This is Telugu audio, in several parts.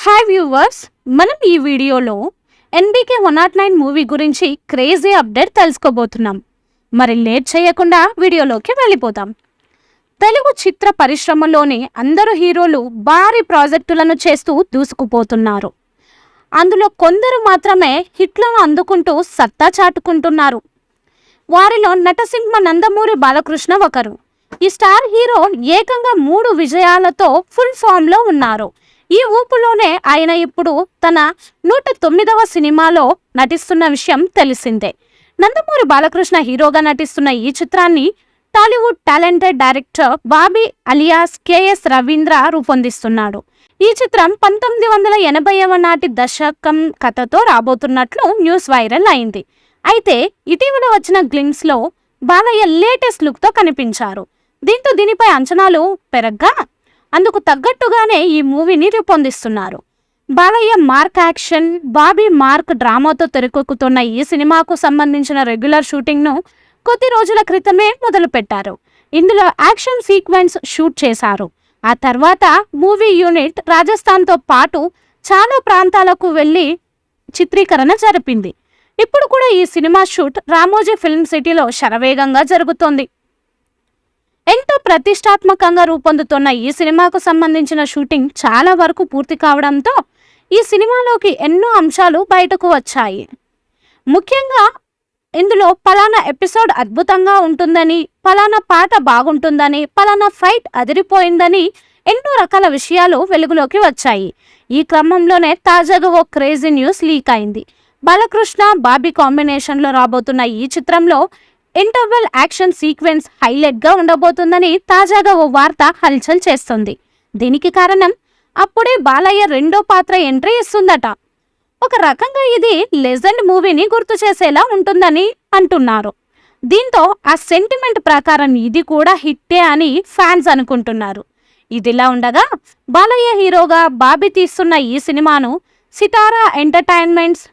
హాయ్ వ్యూవర్స్, మనం ఈ వీడియోలో ఎన్బీకే 109 మూవీ గురించి క్రేజీ అప్డేట్ తెలుసుకోబోతున్నాం. మరి లేట్ చేయకుండా వీడియోలోకి వెళ్ళిపోతాం. తెలుగు చిత్ర పరిశ్రమలోని అందరు హీరోలు భారీ ప్రాజెక్టులను చేస్తూ దూసుకుపోతున్నారు. అందులో కొందరు మాత్రమే హిట్లను అందుకుంటూ సత్తా చాటుకుంటున్నారు. వారిలో నటసింహ నందమూరి బాలకృష్ణ ఒకరు. ఈ స్టార్ హీరో ఏకంగా 3 విజయాలతో ఫుల్ ఫామ్లో ఉన్నారు. ఈ ఊపులోనే ఆయన ఇప్పుడు తన 109వ సినిమాలో నటిస్తున్న విషయం తెలిసిందే. నందమూరి బాలకృష్ణ హీరోగా నటిస్తున్న ఈ చిత్రాన్ని Tollywood talented director Bobby alias KS Ravindra రూపొందిస్తున్నాడు. ఈ చిత్రం 1980వ నాటి దశకం కథతో రాబోతున్నట్లు న్యూస్ వైరల్ అయింది. అయితే ఇటీవల వచ్చిన గ్లిమ్స్లో బాలయ్య లేటెస్ట్ లుక్తో కనిపించారు. దీంతో దీనిపై అంచనాలు పెరగ్గా అందుకు తగ్గట్టుగానే ఈ మూవీని రూపొందిస్తున్నారు. Balayya mark action, Bobby mark డ్రామాతో తెరకెక్కుతున్న ఈ సినిమాకు సంబంధించిన రెగ్యులర్ షూటింగ్ను కొద్ది రోజుల క్రితమే మొదలుపెట్టారు. ఇందులో యాక్షన్ సీక్వెన్స్ షూట్ చేశారు. ఆ తర్వాత మూవీ యూనిట్ రాజస్థాన్తో పాటు చాలా ప్రాంతాలకు వెళ్ళి చిత్రీకరణ జరిపింది. ఇప్పుడు కూడా ఈ సినిమా షూట్ రామోజీ ఫిల్మ్ సిటీలో శరవేగంగా జరుగుతోంది. ఎంతో ప్రతిష్టాత్మకంగా రూపొందుతున్న ఈ సినిమాకు సంబంధించిన షూటింగ్ చాలా వరకు పూర్తి కావడంతో ఈ సినిమాలోకి ఎన్నో అంశాలు బయటకు వచ్చాయి. ముఖ్యంగా ఇందులో పలానా ఎపిసోడ్ అద్భుతంగా ఉంటుందని, పలానా పాట బాగుంటుందని, పలానా ఫైట్ అదిరిపోయిందని ఎన్నో రకాల విషయాలు వెలుగులోకి వచ్చాయి. ఈ క్రమంలోనే తాజాగా ఓ క్రేజీ న్యూస్ లీక్ అయింది. బాలకృష్ణ బాబీ కాంబినేషన్లో రాబోతున్న ఈ చిత్రంలో ఇంటర్వెల్ యాక్షన్ సీక్వెన్స్ హైలైట్గా ఉండబోతుందని తాజాగా ఓ వార్త హల్చల్ చేస్తుంది. దీనికి కారణం అప్పుడే బాలయ్య రెండో పాత్ర ఎంట్రీ ఇస్తుందట. ఒక రకంగా ఇది లెజెండ్ మూవీని గుర్తు చేసేలా ఉంటుందని అంటున్నారు. దీంతో ఆ సెంటిమెంట్ ప్రకారం ఇది కూడా హిట్టే అని ఫ్యాన్స్ అనుకుంటున్నారు. ఇదిలా ఉండగా బాలయ్య హీరోగా బాబీ తీస్తున్న ఈ సినిమాను సితారా ఎంటర్టైన్మెంట్స్,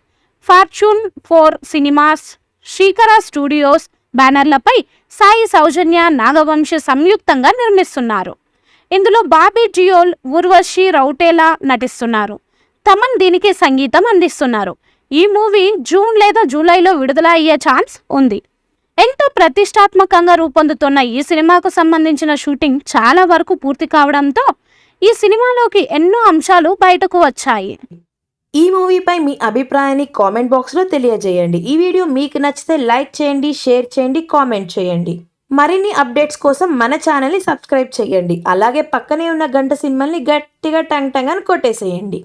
ఫార్చ్యూన్ 4 సినిమాస్, శ్రీకర స్టూడియోస్ బ్యానర్లపై సాయి సౌజన్య, నాగవంశి సంయుక్తంగా నిర్మిస్తున్నారు. ఇందులో బాబీ జియోల్, ఊర్వశి రౌటేలా నటిస్తున్నారు. తమన్ దీనికి సంగీతం అందిస్తున్నారు. ఈ మూవీ జూన్ లేదా జూలైలో విడుదల అయ్యే ఛాన్స్ ఉంది. ఎంతో ప్రతిష్టాత్మకంగా రూపొందుతున్న ఈ సినిమాకు సంబంధించిన షూటింగ్ చాలా వరకు పూర్తి కావడంతో ఈ సినిమాలోకి ఎన్నో అంశాలు బయటకు వచ్చాయి. ఈ మూవీపై మీ అభిప్రాయాన్ని కామెంట్ బాక్స్లో తెలియజేయండి. ఈ వీడియో మీకు నచ్చితే లైక్ చేయండి, షేర్ చేయండి, కామెంట్ చేయండి. మరిన్ని అప్డేట్స్ కోసం మన ఛానల్ని సబ్స్క్రైబ్ చేయండి. అలాగే పక్కనే ఉన్న గంట సింబల్ని గట్టిగా టంగ్ టంగ్ అని కొట్టేసేయండి.